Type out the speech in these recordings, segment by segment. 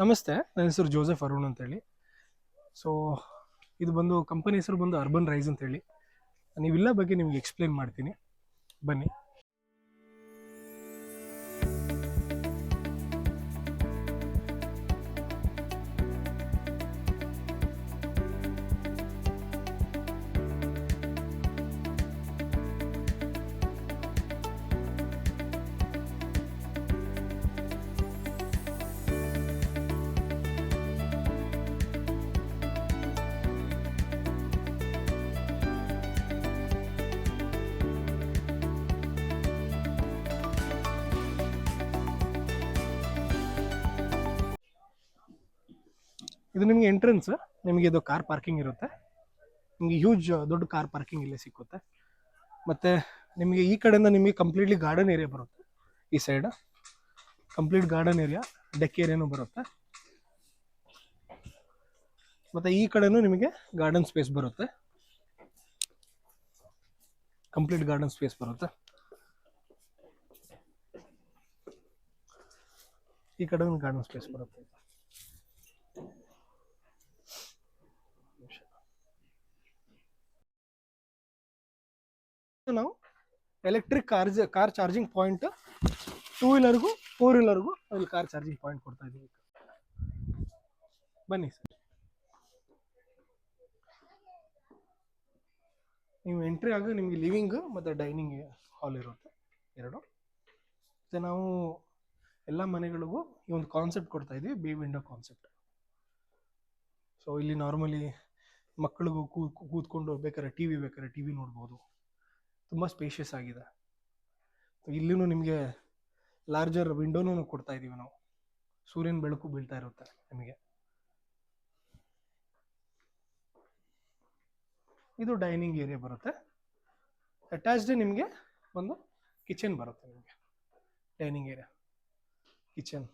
ನಮಸ್ತೆ, ನನ್ನ ಹೆಸರು ಜೋಸೆಫ್ ಅರುಣ್ ಅಂತೇಳಿ. ಸೊ ಇದು ಬಂದು ಕಂಪನಿ ಹೆಸರು ಬಂದು ಅರ್ಬನ್ ರೈಸ್ ಅಂತೇಳಿ. ನೀವಿಲ್ಲ ಬಗ್ಗೆ ನಿಮ್ಗೆ ಎಕ್ಸ್ಪ್ಲೇನ್ ಮಾಡ್ತೀನಿ, ಬನ್ನಿ. ಇದು ನಿಮಗೆ ಎಂಟ್ರೆನ್ಸ್. ನಿಮಗೆ ಇದು ಕಾರ್ ಪಾರ್ಕಿಂಗ್ ಇರುತ್ತೆ. ನಿಮಗೆ ಹ್ಯೂಜ್ ದೊಡ್ಡ ಕಾರ್ ಪಾರ್ಕಿಂಗ್ ಇಲ್ಲೇ ಸಿಕ್ಕುತ್ತೆ. ಮತ್ತೆ ನಿಮಗೆ ಈ ಕಡೆಯಿಂದ ನಿಮಗೆ ಕಂಪ್ಲೀಟ್ಲಿ ಗಾರ್ಡನ್ ಏರಿಯಾ ಬರುತ್ತೆ. ಈ side complete garden area, deck ಏರಿಯಾನು ಬರುತ್ತೆ. ಮತ್ತೆ ಈ ಕಡೆನೂ ನಿಮಗೆ ಗಾರ್ಡನ್ ಸ್ಪೇಸ್ ಬರುತ್ತೆ, ಕಂಪ್ಲೀಟ್ ಗಾರ್ಡನ್ ಸ್ಪೇಸ್ ಬರುತ್ತೆ. ಈ ಕಡೆ ಗಾರ್ಡನ್ ಸ್ಪೇಸ್ ಬರುತ್ತೆ. ನಾವು electric car charging point, two ವೀಲರ್ಗೂ ಫೋರ್ ವೀಲರ್ಗೂ ಅಲ್ಲಿ ಕಾರ್ ಚಾರ್ಜಿಂಗ್ ಪಾಯಿಂಟ್ ಕೊಡ್ತಾ ಇದ್ದೀವಿ. ಬನ್ನಿ ಸರ್. ನೀವು ಎಂಟ್ರಿ ಆಗ ನಿಮಗೆ ಲಿವಿಂಗ್ ಮತ್ತು ಡೈನಿಂಗ್ ಹಾಲ್ ಇರುತ್ತೆ ಎರಡು. ಮತ್ತು ನಾವು ಎಲ್ಲ ಮನೆಗಳಿಗೂ ಈ ಒಂದು ಕಾನ್ಸೆಪ್ಟ್ ಕೊಡ್ತಾ ಇದ್ದೀವಿ, ಬೇ ವಿಂಡೋ ಕಾನ್ಸೆಪ್ಟ್. ಸೊ ಇಲ್ಲಿ ನಾರ್ಮಲಿ ಮಕ್ಕಳಿಗೂ ಕೂತ್ಕೊಂಡು ಬೇಕಾದ್ರೆ ಟಿ ವಿ ನೋಡ್ಬೋದು. ತುಂಬ ಸ್ಪೇಷಿಯಸ್ ಆಗಿದೆ. ಇಲ್ಲಿನೂ ನಿಮಗೆ ಲಾರ್ಜರ್ ವಿಂಡೋನೂ ಕೊಡ್ತಾ ಇದ್ದೀವಿ ನಾವು. ಸೂರ್ಯನ ಬೆಳಕು ಬೀಳ್ತಾ ಇರುತ್ತೆ ನಿಮಗೆ. ಇದು ಡೈನಿಂಗ್ ಏರಿಯಾ ಬರುತ್ತೆ. ಅಟ್ಯಾಚ್ಡ್ ನಿಮಗೆ ಒಂದು ಕಿಚನ್ ಬರುತ್ತೆ. ನಿಮಗೆ dining area, kitchen,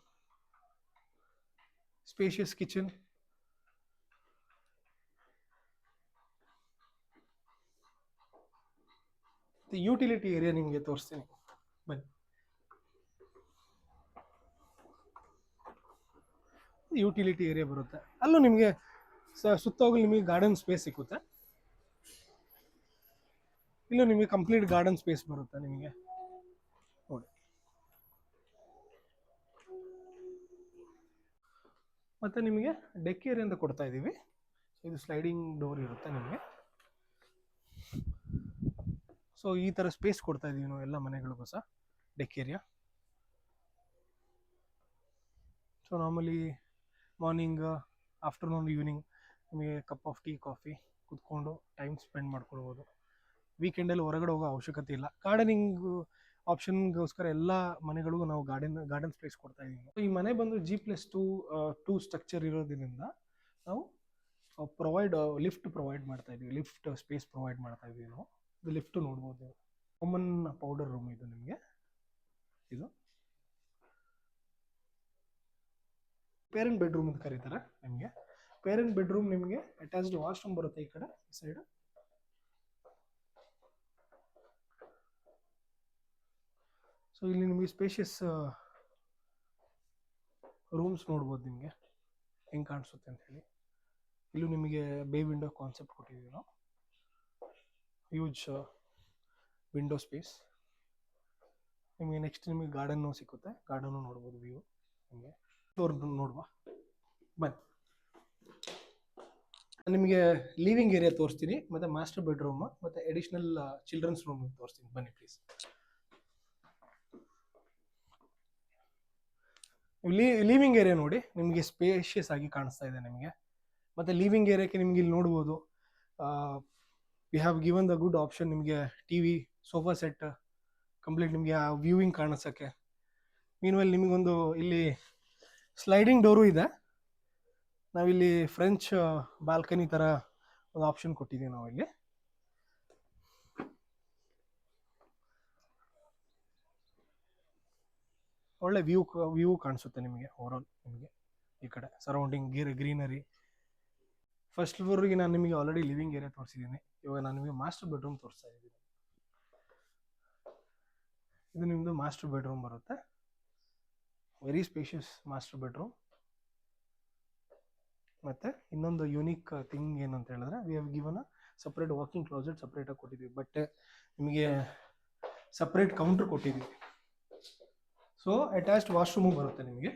spacious kitchen. Utility area ನಿಮಗೆ ತೋರಿಸ್ತೀನಿ, ಬನ್ನಿ. ಯುಟಿಲಿಟಿ ಏರಿಯಾ ಬರುತ್ತೆ. ಅಲ್ಲೂ ನಿಮಗೆ ಸುತ್ತೋಗಲು ನಿಮಗೆ ಗಾರ್ಡನ್ ಸ್ಪೇಸ್ ಸಿಕ್ಕುತ್ತೆ. ಇಲ್ಲೂ ನಿಮಗೆ ಕಂಪ್ಲೀಟ್ ಗಾರ್ಡನ್ ಸ್ಪೇಸ್ ಬರುತ್ತೆ ನಿಮಗೆ ನೋಡಿ. ಮತ್ತೆ ನಿಮಗೆ ಡೆಕ್ ಏರಿಯಾ ಅಂತ ಕೊಡ್ತಾ ಇದ್ದೀವಿ. ಇದು ಸ್ಲೈಡಿಂಗ್ ಡೋರ್ ಇರುತ್ತೆ ನಿಮಗೆ. ಸೊ ಈ ಥರ ಸ್ಪೇಸ್ ಕೊಡ್ತಾ ಇದ್ದೀವಿ ನಾವು ಎಲ್ಲ ಮನೆಗಳಿಗೂ ಸಹ, deck area. So normally morning, afternoon, evening ನಿಮಗೆ ಕಪ್ ಆಫ್ ಟೀ, ಕಾಫಿ ಕುತ್ಕೊಂಡು ಟೈಮ್ ಸ್ಪೆಂಡ್ ಮಾಡ್ಕೊಳ್ಬೋದು. ವೀಕೆಂಡಲ್ಲಿ ಹೊರಗಡೆ ಹೋಗೋ ಅವಶ್ಯಕತೆ ಇಲ್ಲ. ಗಾರ್ಡನಿಂಗ್ ಆಪ್ಷನ್ಗೋಸ್ಕರ ಎಲ್ಲ ಮನೆಗಳಿಗೂ ನಾವು ಗಾರ್ಡನ್ ಸ್ಪೇಸ್ ಕೊಡ್ತಾ ಇದ್ದೀವಿ. ಈ ಮನೆ ಬಂದು G+2 ಸ್ಟ್ರಕ್ಚರ್ ಇರೋದ್ರಿಂದ ನಾವು ಲಿಫ್ಟ್ ಪ್ರೊವೈಡ್ ಮಾಡ್ತಾ ಇದ್ದೀವಿ. ಲಿಫ್ಟ್ ಸ್ಪೇಸ್ ಪ್ರೊವೈಡ್ ಮಾಡ್ತಾ ಇದ್ದೀವಿ ನಾವು. ಇದು ಲಿಫ್ಟ್ ನೋಡ್ಬೋದು ನೀವು. ಕಾಮನ್ ಪೌಡರ್ ರೂಮ್ ಇದು ನಿಮಗೆ. ಇದು ಪೇರೆಂಟ್ ಬೆಡ್ರೂಮ್ ಅಂತ ಕರೀತಾರೆ ನಿಮಗೆ. ಪೇರೆಂಟ್ ಬೆಡ್ರೂಮ್ ನಿಮಗೆ ಅಟ್ಯಾಚ್ಡ್ ವಾಶ್ರೂಮ್ ಬರುತ್ತೆ ಈ ಕಡೆ, ಈ ಸೈಡ್. ಸೊ ಇಲ್ಲಿ ನಿಮಗೆ ಸ್ಪೇಷಿಯಸ್ ರೂಮ್ಸ್ ನೋಡ್ಬೋದು ನಿಮಗೆ ಹೆಂಗೆ ಕಾಣಿಸುತ್ತೆ ಅಂತ ಹೇಳಿ. ಇಲ್ಲೂ ನಿಮಗೆ ಬೇ ವಿಂಡೋ ಕಾನ್ಸೆಪ್ಟ್ ಕೊಟ್ಟಿದ್ದೀವಿ ನಾವು. Huge window space. ನಿಮಗೆ ನೆಕ್ಸ್ಟ್ ನಿಮಗೆ ಗಾರ್ಡನ್ನು ಸಿಕ್ಕುತ್ತೆ. ಗಾರ್ಡನ್ನು ನೋಡ್ಬೋದು ವ್ಯೂ ನಿಮಗೆ. ಫ್ಲೋರ್ ನೋಡುವ, ಬನ್ನಿ. ನಿಮಗೆ ಲಿವಿಂಗ್ ಏರಿಯಾ ತೋರಿಸ್ತೀನಿ, ಮತ್ತು ಮಾಸ್ಟರ್ ಬೆಡ್ರೂಮ್ ಮತ್ತು ಅಡಿಷನಲ್ ಚಿಲ್ಡ್ರನ್ಸ್ ರೂಮ್ ತೋರಿಸ್ತೀನಿ, ಬನ್ನಿ ಪ್ಲೀಸ್. ಲಿವಿಂಗ್ ಏರಿಯಾ ನೋಡಿ, ನಿಮಗೆ ಸ್ಪೇಷಿಯಸ್ ಆಗಿ ಕಾಣಿಸ್ತಾ ಇದೆ ನಿಮಗೆ. ಮತ್ತು ಲಿವಿಂಗ್ ಏರಿಯಾಕ್ಕೆ ನಿಮ್ಗೆ ಇಲ್ಲಿ ನೋಡ್ಬೋದು, we have given the good option. ನಿಮಗೆ TV, sofa set complete ನಿಮಗೆ ಆ ವ್ಯೂವಿಂಗ್ ಕಾಣಿಸೋಕ್ಕೆ. ಮೀನ್ವೆಲ್ ನಿಮಗೊಂದು ಇಲ್ಲಿ ಸ್ಲೈಡಿಂಗ್ ಡೋರು ಇದೆ. ನಾವಿಲ್ಲಿ ಫ್ರೆಂಚ್ ಬಾಲ್ಕನಿ ಥರ ಒಂದು ಆಪ್ಷನ್ ಕೊಟ್ಟಿದ್ದೀವಿ ನಾವು ಇಲ್ಲಿ. ಒಳ್ಳೆ ವ್ಯೂ ಕಾಣಿಸುತ್ತೆ ನಿಮಗೆ ಓವರಾಲ್. ನಿಮಗೆ ಈ ಕಡೆ ಸರೌಂಡಿಂಗ್ ಗ್ರೀನರಿ. ಫಸ್ಟ್ ಫ್ಲೋರಿಗೆ ನಾನು ನಿಮಗೆ ಆಲ್ರೆಡಿ ಲಿವಿಂಗ್ ಏರಿಯಾ ತೋರಿಸಿದ್ದೀನಿ. ಇವಾಗ ನಾನು ನಿಮಗೆ ಮಾಸ್ಟರ್ ಬೆಡ್ರೂಮ್ ತೋರಿಸ್ತಾ ಇದ್ದೀನಿ. ಇದು ನಿಮ್ಮದು ಮಾಸ್ಟರ್ ಬೆಡ್ರೂಮ್ ಬರುತ್ತೆ. Very spacious master bedroom. ಮತ್ತು ಇನ್ನೊಂದು ಯುನೀಕ್ ಥಿಂಗ್ ಏನು ಅಂತ ಹೇಳಿದ್ರೆ V have given a separate walking closet ಸಪ್ರೇಟಾಗಿ ಕೊಟ್ಟಿದ್ದೀವಿ. ಬಟ್ ನಿಮಗೆ ಸಪ್ರೇಟ್ ಕೌಂಟ್ರ್ ಕೊಟ್ಟಿದ್ದೀವಿ. ಸೊ ಅಟ್ಯಾಚ್ಡ್ ವಾಶ್ರೂಮು ಬರುತ್ತೆ ನಿಮಗೆ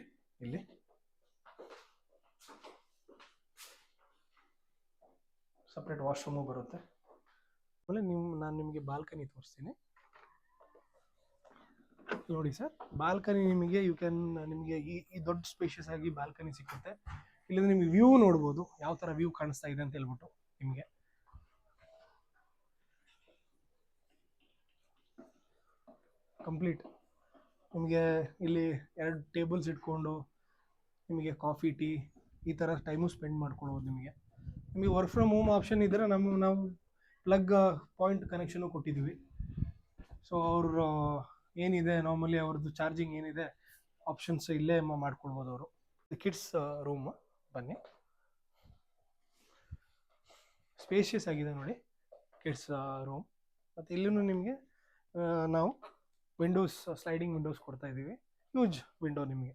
ಇಲ್ಲಿ. ಸಪ್ರೇಟ್ ವಾಶ್ರೂಮು ಬರುತ್ತೆ. ಆಮೇಲೆ ನಾನು ನಿಮಗೆ ಬಾಲ್ಕನಿ ತೋರಿಸ್ತೀನಿ ನೋಡಿ ಸರ್. ಬಾಲ್ಕನಿ ನಿಮಗೆ ನಿಮಗೆ ಈ ದೊಡ್ಡ ಸ್ಪೇಷಿಯಸ್ ಆಗಿ ಬಾಲ್ಕನಿ ಸಿಗುತ್ತೆ. ಇಲ್ಲಿಂದ ನಿಮಗೆ ವ್ಯೂ ನೋಡ್ಬೋದು, ಯಾವ ಥರ ವ್ಯೂ ಕಾಣಿಸ್ತಾ ಇದೆ ಅಂತ ಹೇಳ್ಬಿಟ್ಟು. ನಿಮಗೆ ಕಂಪ್ಲೀಟ್ ನಿಮಗೆ ಇಲ್ಲಿ 2 ಟೇಬಲ್ಸ್ ಇಟ್ಕೊಂಡು ನಿಮಗೆ ಕಾಫಿ ಟೀ ಈ ಥರ ಟೈಮು ಸ್ಪೆಂಡ್ ಮಾಡ್ಕೊಳ್ಬೋದು. ನಿಮಗೆ ವರ್ಕ್ ಫ್ರಮ್ ಹೋಮ್ ಆಪ್ಷನ್ ಇದ್ದರೆ ನಾವು ಪ್ಲಗ್ ಪಾಯಿಂಟ್ ಕನೆಕ್ಷನು ಕೊಟ್ಟಿದ್ದೀವಿ. ಸೊ ಅವರು ಏನಿದೆ ನಾರ್ಮಲಿ ಅವ್ರದ್ದು ಚಾರ್ಜಿಂಗ್ ಏನಿದೆ ಆಪ್ಷನ್ಸ್ ಇಲ್ಲೇ ಮಾಡ್ಕೊಳ್ಬೋದು ಅವರು. ಕಿಡ್ಸ್ ರೂಮ್ ಬನ್ನಿ, ಸ್ಪೇಷಿಯಸ್ ಆಗಿದೆ ನೋಡಿ ಕಿಡ್ಸ್ ರೂಮ್. ಮತ್ತು ಇಲ್ಲೂ ನಿಮಗೆ ನಾವು ವಿಂಡೋಸ್, ಸ್ಲೈಡಿಂಗ್ ವಿಂಡೋಸ್ ಕೊಡ್ತಾ ಇದ್ದೀವಿ. ಹ್ಯೂಜ್ ವಿಂಡೋ ನಿಮಗೆ.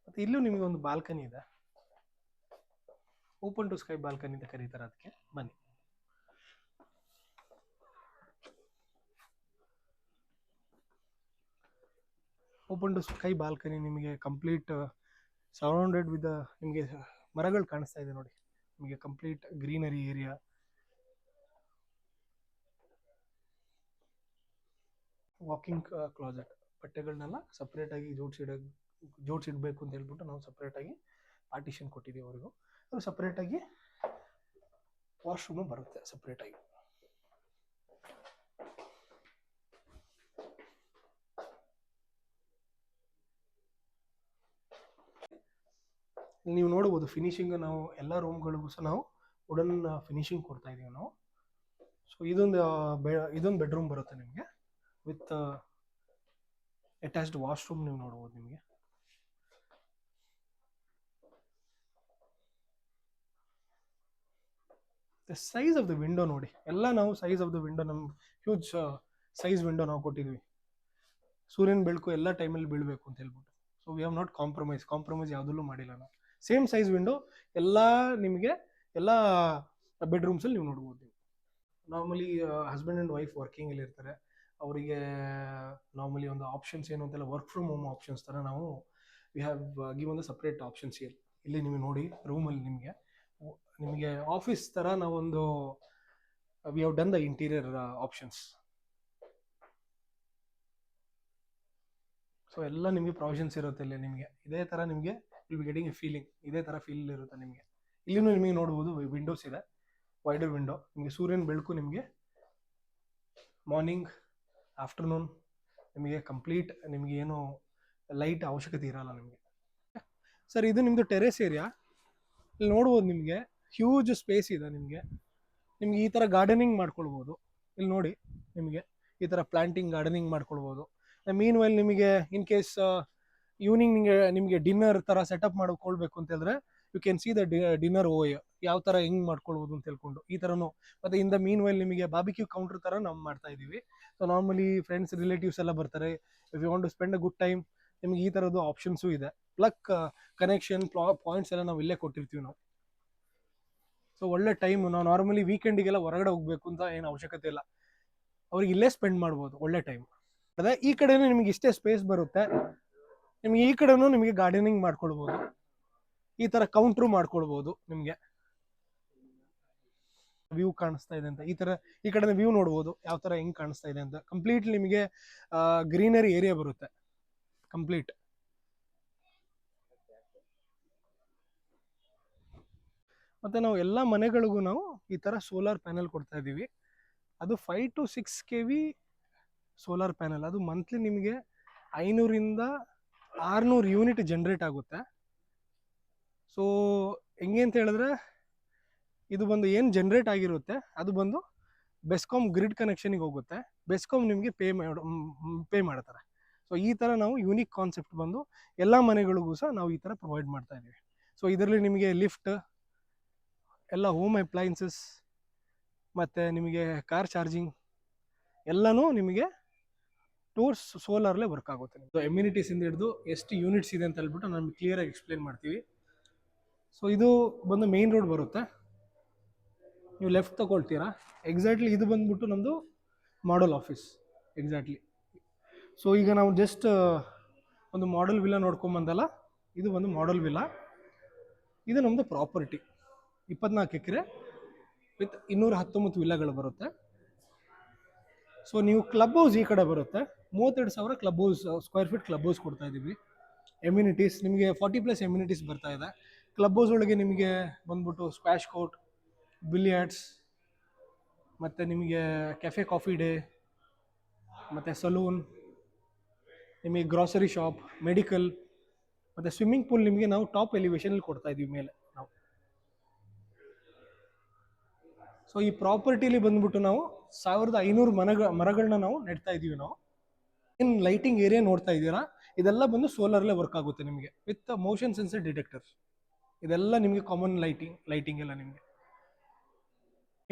ಮತ್ತು ಇಲ್ಲೂ ನಿಮಗೆ ಒಂದು ಬಾಲ್ಕನಿ ಇದೆ, ಓಪನ್ ಟು ಸ್ಕೈ ಬಾಲ್ಕನಿ ಅಂತ ಕರೀತಾರೆ ಅದಕ್ಕೆ. ಬನ್ನಿ. ಓಪನ್ ಟು ಸ್ಕೈ ಬಾಲ್ಕನಿ ನಿಮಗೆ ಕಂಪ್ಲೀಟ್ ಸರೌಂಡೆಡ್ ವಿತ್ ನಿಮಗೆ ಮರಗಳು ಕಾಣಿಸ್ತಾ ಇದೆ ನೋಡಿ. ನಿಮಗೆ complete greenery area. Walking closet, ಬಟ್ಟೆಗಳನ್ನೆಲ್ಲ ಸಪ್ರೇಟಾಗಿ ಜೋಡಿಸಿಡಬೇಕು ಅಂತ ಹೇಳ್ಬಿಟ್ಟು ನಾವು ಸಪ್ರೇಟಾಗಿ ಪಾರ್ಟಿಷನ್ ಕೊಟ್ಟಿದ್ದೀವಿ ಅವ್ರಿಗೂ. ಅದು ಸಪ್ರೇಟಾಗಿ ವಾಶ್ರೂಮು ಬರುತ್ತೆ ಸಪ್ರೇಟಾಗಿ. ನೀವು ನೋಡ್ಬೋದು ಫಿನಿಶಿಂಗ್ ನಾವು ಎಲ್ಲ ರೂಮ್ಗಳಿಗೂ ಸಹ ನಾವು ವುಡನ್ ಫಿನಿಶಿಂಗ್ ಕೊಡ್ತಾ ಇದ್ದೀವಿ ನಾವು. ಸೊ ಇದೊಂದು ಬೆಡ್ರೂಮ್ ಬರುತ್ತೆ ನಿಮಗೆ ವಿತ್ ಅಟ್ಯಾಚ್ಡ್ ವಾಶ್ರೂಮ್. ನೀವು ನೋಡ್ಬೋದು ನಿಮಗೆ ಸೈಜ್ ಆಫ್ ದ ವಿಂಡೋ ನೋಡಿ. ಎಲ್ಲ ನಾವು ಸೈಜ್ ಆಫ್ ದ ವಿಂಡೋ, ನಮ್ಮ ಹ್ಯೂಜ್ ಸೈಜ್ ವಿಂಡೋ ನಾವು ಕೊಟ್ಟಿದ್ವಿ. ಸೂರ್ಯನ ಬೆಳಕು ಎಲ್ಲ ಟೈಮಲ್ಲಿ ಬೀಳಬೇಕು ಅಂತ ಹೇಳ್ಬಿಟ್ಟು. So we have not compromise ಯಾವುದಲ್ಲೂ ಮಾಡಿಲ್ಲ ನಾವು. ಸೇಮ್ ಸೈಜ್ ವಿಂಡೋ ಎಲ್ಲ ನಿಮಗೆ ಎಲ್ಲ ಬೆಡ್ರೂಮ್ಸಲ್ಲಿ ನೀವು ನೋಡ್ಬೋದು. ನಾರ್ಮಲಿ ಹಸ್ಬೆಂಡ್ ಆ್ಯಂಡ್ ವೈಫ್ ವರ್ಕಿಂಗಲ್ಲಿ ಇರ್ತಾರೆ, ಅವರಿಗೆ ನಾರ್ಮಲಿ ಒಂದು ಆಪ್ಷನ್ಸ್ ಏನು ಅಂತೆಲ್ಲ ವರ್ಕ್ ಫ್ರಮ್ ಹೋಮ್ ಆಪ್ಷನ್ಸ್ ಥರ ನಾವು V have given the separate options ಇಲ್ಲಿ ನೀವು ನೋಡಿ. ರೂಮಲ್ಲಿ ನಿಮಗೆ ಆಫೀಸ್ ಥರ ನಾವೊಂದು we have done the interior options. So ಎಲ್ಲ ನಿಮಗೆ ಪ್ರಾವಿಷನ್ಸ್ ಇರುತ್ತೆ ಇಲ್ಲಿ. ನಿಮಗೆ ಇದೇ ಥರ ನಿಮಗೆ will be getting A feeling, ಇದೇ ಥರ ಫೀಲ್ ಇರುತ್ತೆ ನಿಮಗೆ. ಇಲ್ಲಿನೂ ನಿಮಗೆ ನೋಡ್ಬೋದು ವಿಂಡೋಸ್ ಇದೆ, ವೈಡರ್ ವಿಂಡೋ. ನಿಮಗೆ ಸೂರ್ಯನ ಬೆಳಕು ನಿಮಗೆ ಮಾರ್ನಿಂಗ್, ಆಫ್ಟರ್ನೂನ್ ನಿಮಗೆ ಕಂಪ್ಲೀಟ್ ನಿಮಗೆ ಏನು ಲೈಟ್ ಅವಶ್ಯಕತೆ ಇರಲ್ಲ ನಿಮಗೆ. ಸರ್ ಇದು ನಿಮ್ಮದು ಟೆರೇಸ್ ಏರಿಯಾ. ಇಲ್ಲಿ ನೋಡ್ಬೋದು ನಿಮಗೆ ಹ್ಯೂಜ್ ಸ್ಪೇಸ್ ಇದೆ. ನಿಮಗೆ ಈ ಥರ ಗಾರ್ಡನಿಂಗ್ ಮಾಡ್ಕೊಳ್ಬೋದು. ಇಲ್ಲಿ ನೋಡಿ ನಿಮಗೆ ಈ ಥರ ಪ್ಲಾಂಟಿಂಗ್ ಗಾರ್ಡನಿಂಗ್ ಮಾಡ್ಕೊಳ್ಬೋದು. ಮೀನ್ ವೈಲ್ ನಿಮಗೆ ಇನ್ ಕೇಸ್ ಈವ್ನಿಂಗ್ ನಿಮಗೆ ಡಿನ್ನರ್ ಥರ ಸೆಟಪ್ ಮಾಡ್ಕೊಳ್ಬೇಕು ಅಂತ ಹೇಳಿದ್ರೆ you can see the dinner ಓಯ್ ಯಾವ ಥರ ಹೆಂಗೆ ಮಾಡ್ಕೊಳ್ಬೋದು ಅಂತ ಹೇಳ್ಕೊಂಡು ಈ ಥರನೂ. ಮತ್ತು ಇನ್ ದ ಮೀನ್ ವೈಲ್ ನಿಮಗೆ ಬಾರ್ಬಿಕ್ಯೂ ಕೌಂಟರ್ ಥರ ನಾವು ಮಾಡ್ತಾ ಇದ್ದೀವಿ. ಸೊ ನಾರ್ಮಲಿ ಫ್ರೆಂಡ್ಸ್ ರಿಲೇಟಿವ್ಸ್ ಎಲ್ಲ ಬರ್ತಾರೆ, if you want to spend a good time, ನಿಮಗೆ ಈ ಥರದ್ದು ಆಪ್ಷನ್ಸು ಇದೆ. ಪ್ಲಗ್ ಕನೆಕ್ಷನ್ ಪಾಯಿಂಟ್ಸ್ ಎಲ್ಲ ನಾವು ಇಲ್ಲೇ ಕೊಟ್ಟಿರ್ತೀವಿ ನಾವು. ಸೊ ಒಳ್ಳೆ ಟೈಮ್. ನಾವು ನಾರ್ಮಲಿ ವೀಕೆಂಡಿಗೆಲ್ಲ ಹೊರಗಡೆ ಹೋಗ್ಬೇಕು ಅಂತ ಏನು ಅವಶ್ಯಕತೆ ಇಲ್ಲ, ಅವ್ರಿಗೆ ಇಲ್ಲೇ ಸ್ಪೆಂಡ್ ಮಾಡ್ಬೋದು, ಒಳ್ಳೆ ಟೈಮ್. ಅದೇ ಈ ಕಡೆನೂ ನಿಮಗೆ ಇಷ್ಟೇ ಸ್ಪೇಸ್ ಬರುತ್ತೆ. ನಿಮಗೆ ಈ ಕಡೆನೂ ನಿಮಗೆ ಗಾರ್ಡನಿಂಗ್ ಮಾಡ್ಕೊಳ್ಬೋದು, ಈ ಥರ ಕೌಂಟ್ರು ಮಾಡ್ಕೊಳ್ಬೋದು. ನಿಮಗೆ ವ್ಯೂ ಕಾಣಿಸ್ತಾ ಇದೆ ಅಂತ ಈ ಥರ ಈ ಕಡೆ ವ್ಯೂ ನೋಡ್ಬೋದು ಯಾವ ಥರ ಹೆಂಗೆ ಕಾಣಿಸ್ತಾ ಇದೆ ಅಂತ. ಕಂಪ್ಲೀಟ್ಲಿ ನಿಮಗೆ ಗ್ರೀನರಿ ಏರಿಯಾ ಬರುತ್ತೆ ಕಂಪ್ಲೀಟ್. ಮತ್ತು ನಾವು ಎಲ್ಲ ಮನೆಗಳಿಗೂ ನಾವು ಈ ಥರ ಸೋಲಾರ್ ಪ್ಯಾನೆಲ್ ಕೊಡ್ತಾ ಇದ್ದೀವಿ. ಅದು 5 to 6 kV ಸೋಲಾರ್ ಪ್ಯಾನೆಲ್. ಅದು ಮಂತ್ಲಿ ನಿಮಗೆ 500ರಿಂದ 600 ಯೂನಿಟ್ ಜನ್ರೇಟ್ ಆಗುತ್ತೆ. ಸೊ ಹೆಂಗೆ ಅಂತ ಹೇಳಿದ್ರೆ ಇದು ಬಂದು ಏನು ಜನ್ರೇಟ್ ಆಗಿರುತ್ತೆ ಅದು ಬಂದು ಬೆಸ್ಕಾಮ್ ಗ್ರಿಡ್ ಕನೆಕ್ಷನಿಗೆ ಹೋಗುತ್ತೆ. ಬೆಸ್ಕಾಮ್ ನಿಮಗೆ ಪೇ ಮಾಡ್ತಾರೆ. ಸೊ ಈ ಥರ ನಾವು ಯೂನಿಕ್ ಕಾನ್ಸೆಪ್ಟ್ ಬಂದು ಎಲ್ಲ ಮನೆಗಳಿಗೂ ಸಹ ನಾವು ಈ ಥರ ಪ್ರೊವೈಡ್ ಮಾಡ್ತಾ ಇದ್ದೀವಿ. ಸೊ ಇದರಲ್ಲಿ ನಿಮಗೆ ಲಿಫ್ಟ್, ಎಲ್ಲ ಹೋಮ್ ಅಪ್ಲೈನ್ಸಸ್ ಮತ್ತು ನಿಮಗೆ ಕಾರ್ ಚಾರ್ಜಿಂಗ್ ಎಲ್ಲನೂ ನಿಮಗೆ ಟೋರ್ಸ್ ಸೋಲಾರ್ಲೇ ವರ್ಕ್ ಆಗುತ್ತೆ. ಸೊ ಎಮ್ಯುನಿಟೀಸ್ ಇಂದ ಹಿಡಿದು ಎಷ್ಟು ಯೂನಿಟ್ಸ್ ಇದೆ ಅಂತ ಹೇಳ್ಬಿಟ್ಟು ನಮ್ಗೆ ಕ್ಲಿಯರಾಗಿ ಎಕ್ಸ್ಪ್ಲೇನ್ ಮಾಡ್ತೀವಿ. ಸೊ ಇದು ಬಂದು ಮೇನ್ ರೋಡ್ ಬರುತ್ತೆ, ನೀವು ಲೆಫ್ಟ್ ತಗೊಳ್ತೀರಾ, ಎಕ್ಸಾಕ್ಟ್ಲಿ ಇದು ಬಂದ್ಬಿಟ್ಟು ನಮ್ಮದು ಮಾಡೆಲ್ ಆಫೀಸ್ ಎಕ್ಸಾಕ್ಟ್ಲಿ. ಸೊ ಈಗ ನಾವು ಜಸ್ಟ್ ಒಂದು ಮಾಡೆಲ್ ವಿಲ್ಲಾ ನೋಡ್ಕೊಂಬಂದಲ್ಲ, ಇದು ಒಂದು ಮಾಡೆಲ್ ವಿಲ್ಲಾ. ಇದು ನಮ್ಮದು ಪ್ರಾಪರ್ಟಿ, 24 ಎಕರೆ ವಿತ್ 219 ವಿಲ್ಲಾಗಳು ಬರುತ್ತೆ. ಸೊ ನೀವು ಕ್ಲಬ್ ಹೌಸ್ ಈ ಕಡೆ ಬರುತ್ತೆ, 32,000 club house square feet club house ಕೊಡ್ತಾ ಇದ್ದೀವಿ. ಎಮ್ಯುನಿಟೀಸ್ ನಿಮಗೆ 40+ ಎಮ್ಯುನಿಟೀಸ್ ಬರ್ತಾ ಇದೆ. ಕ್ಲಬ್ ಹೌಸ್ ಒಳಗೆ ನಿಮಗೆ ಬಂದ್ಬಿಟ್ಟು ಸ್ಕ್ವಾಶ್ ಕೋರ್ಟ್, ಬಿಲಿಯರ್ಡ್ಸ್, ಮತ್ತು ನಿಮಗೆ ಕೆಫೆ ಕಾಫಿ ಡೇ, ಮತ್ತು ಸಲೂನ್, ನಿಮಗೆ ಗ್ರಾಸರಿ ಶಾಪ್, ಮೆಡಿಕಲ್, ಮತ್ತು ಸ್ವಿಮ್ಮಿಂಗ್ ಪೂಲ್ ನಿಮಗೆ ನಾವು ಟಾಪ್ ಎಲಿವೇಶನಲ್ಲಿ ಕೊಡ್ತಾ ಇದ್ದೀವಿ ಮೇಲೆ ನಾವು. ಸೊ ಈ ಪ್ರಾಪರ್ಟಿಲಿ ಬಂದ್ಬಿಟ್ಟು ನಾವು 1500 ಮರಗಳನ್ನ ನಾವು ನೆಡ್ತಾ ಇದ್ದೀವಿ. ನಾವು ಏನು ಲೈಟಿಂಗ್ ಏರಿಯಾ ನೋಡ್ತಾ ಇದ್ದೀರಾ, ಇದೆಲ್ಲ ಬಂದು ಸೋಲಾರ್ಲೇ ವರ್ಕ್ ಆಗುತ್ತೆ ನಿಮಗೆ ವಿತ್ ಮೋಷನ್ ಸೆನ್ಸರ್ ಡಿಟೆಕ್ಟರ್. ಇದೆಲ್ಲ ನಿಮಗೆ ಕಾಮನ್ ಲೈಟಿಂಗ್ ಎಲ್ಲ ನಿಮಗೆ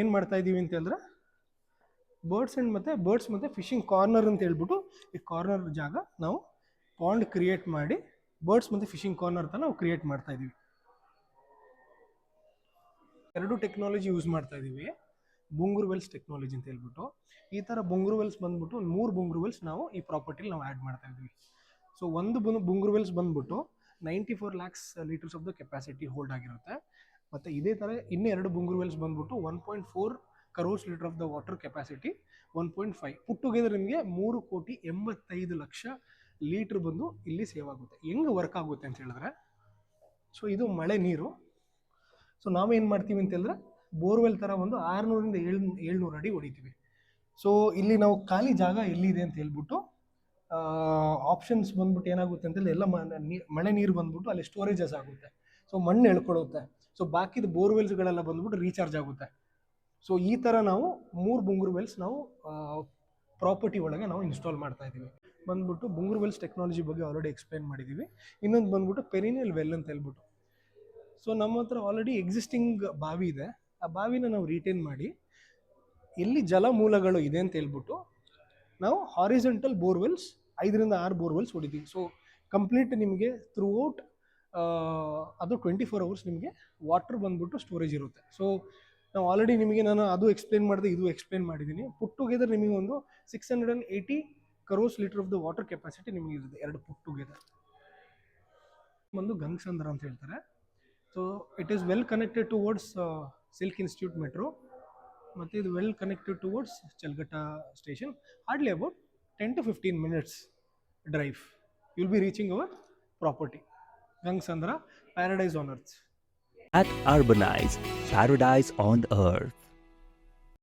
ಏನು ಮಾಡ್ತಾ ಇದ್ದೀವಿ ಅಂತ ಹೇಳಿದ್ರೆ, ಬರ್ಡ್ಸ್ ಮತ್ತು ಫಿಶಿಂಗ್ ಕಾರ್ನರ್ ಅಂತ ಹೇಳ್ಬಿಟ್ಟು ಈ ಕಾರ್ನರ್ ಜಾಗ ನಾವು ಪಾಂಡ್ ಕ್ರಿಯೇಟ್ ಮಾಡಿ ಬರ್ಡ್ಸ್ ಮತ್ತು ಫಿಶಿಂಗ್ ಕಾರ್ನರ್ ಅಂತ ನಾವು ಕ್ರಿಯೇಟ್ ಮಾಡ್ತಾ ಇದ್ದೀವಿ. 2 ಟೆಕ್ನಾಲಜಿ ಯೂಸ್ ಮಾಡ್ತಾ ಇದ್ದೀವಿ, ಬುಂಗೂರು ವೆಲ್ಸ್ ಟೆಕ್ನಾಲಜಿ ಅಂತ ಹೇಳ್ಬಿಟ್ಟು. ಈ ಥರ ಬುಂಗೂರು ವೆಲ್ಸ್ ಬಂದ್ಬಿಟ್ಟು 3 ಬುಂಗೂರು ವೆಲ್ಸ್ ನಾವು ಈ ಪ್ರಾಪರ್ಟಿಲಿ ನಾವು ಆ್ಯಡ್ ಮಾಡ್ತಾ ಇದ್ದೀವಿ. ಸೊ ಒಂದು ಬುಂಗೂರು ವೆಲ್ಸ್ ಬಂದ್ಬಿಟ್ಟು 94 lakhs litres of the capacity hold ಆಗಿರುತ್ತೆ. ಮತ್ತು ಇದೇ ಥರ ಇನ್ನೂ 2 ಬುಂಗೂರು ವೆಲ್ಸ್ ಬಂದ್ಬಿಟ್ಟು 1.4 crores litre of the water capacity, 1.5 put together ನಿಮಗೆ 3,85,00,000 ಲೀಟ್ರ್ ಬಂದು ಇಲ್ಲಿ ಸೇವ್ ಆಗುತ್ತೆ. ಹೆಂಗೆ ವರ್ಕ್ ಆಗುತ್ತೆ ಅಂತ ಹೇಳಿದ್ರೆ, ಸೊ ಇದು ಮಳೆ ನೀರು. ಸೊ ನಾವೇನು ಮಾಡ್ತೀವಿ ಅಂತ ಹೇಳಿದ್ರೆ, ಬೋರ್ವೆಲ್ ಥರ ಒಂದು 600 ರಿಂದ 700 ಅಡಿ ಹೊಡಿತೀವಿ. ಸೊ ಇಲ್ಲಿ ನಾವು ಖಾಲಿ ಜಾಗ ಎಲ್ಲಿದೆ ಅಂತ ಹೇಳ್ಬಿಟ್ಟು ಆಪ್ಷನ್ಸ್ ಬಂದ್ಬಿಟ್ಟು ಏನಾಗುತ್ತೆ ಅಂತೇಳಿ ಎಲ್ಲ ಮಳೆ ನೀರು ಬಂದ್ಬಿಟ್ಟು ಅಲ್ಲಿ ಸ್ಟೋರೇಜಸ್ ಆಗುತ್ತೆ. ಸೊ ಮಣ್ಣು ಎಳ್ಕೊಳ್ಳುತ್ತೆ. ಸೊ ಬಾಕಿದ ಬೋರ್ವೆಲ್ಸ್ಗಳೆಲ್ಲ ಬಂದ್ಬಿಟ್ಟು ರೀಚಾರ್ಜ್ ಆಗುತ್ತೆ. ಸೊ ಈ ಥರ ನಾವು 3 ಬುಂಗೂರು ವೆಲ್ಸ್ ನಾವು ಪ್ರಾಪರ್ಟಿ ಒಳಗೆ ನಾವು ಇನ್ಸ್ಟಾಲ್ ಮಾಡ್ತಾ ಇದ್ದೀವಿ. ಬಂದ್ಬಿಟ್ಟು ಬುಂಗೂರು ವೆಲ್ಸ್ ಟೆಕ್ನಾಲಜಿ ಬಗ್ಗೆ ಆಲ್ರೆಡಿ ಎಕ್ಸ್ಪ್ಲೇನ್ ಮಾಡಿದ್ದೀವಿ. ಇನ್ನೊಂದು ಬಂದ್ಬಿಟ್ಟು ಪೆರಿನಿಯಲ್ ವೆಲ್ ಅಂತ ಹೇಳ್ಬಿಟ್ಟು. ಸೊ ನಮ್ಮ ಹತ್ರ ಆಲ್ರೆಡಿ ಎಕ್ಸಿಸ್ಟಿಂಗ್ ಬಾವಿ ಇದೆ, ಆ ಬಾವಿನ ನಾವು ರಿಟೈನ್ ಮಾಡಿ ಎಲ್ಲಿ ಜಲಮೂಲಗಳು ಇದೆ ಅಂತ ಹೇಳ್ಬಿಟ್ಟು ನಾವು ಹಾರಿಜೆಂಟಲ್ ಬೋರ್ವೆಲ್ಸ್ 5 ರಿಂದ 6 ಬೋರ್ವೆಲ್ಸ್ ಹೊಡಿತೀವಿ. ಸೊ ಕಂಪ್ಲೀಟ್ ನಿಮಗೆ ಥ್ರೂಔಟ್ ಅದು 24 hours ನಿಮಗೆ ವಾಟರ್ ಬಂದ್ಬಿಟ್ಟು ಸ್ಟೋರೇಜ್ ಇರುತ್ತೆ. ಸೊ ನಾವು ಆಲ್ರೆಡಿ ನಿಮಗೆ ನಾನು ಅದು ಎಕ್ಸ್ಪ್ಲೇನ್ ಮಾಡಿದೆ, ಇದು ಎಕ್ಸ್ಪ್ಲೇನ್ ಮಾಡಿದ್ದೀನಿ. ಪುಟ್ ಟುಗೆದರ್ ನಿಮಗೆ ಒಂದು 680 crores litre of the water capacity ನಿಮಗೆ ಇರುತ್ತೆ 2 ಪುಟ್ ಟುಗೆದರ್. ಒಂದು ಗಂಗಸಂದ್ರ ಅಂತ ಹೇಳ್ತಾರೆ. So it is well connected towards silk institute metro, ಮತ್ತು ಇದು well connected towards Challaghatta station. Hardly about 10 to 15 minutes drive you will be reaching our property, Gangsandra, paradise on earth. At Urbanize, paradise on earth.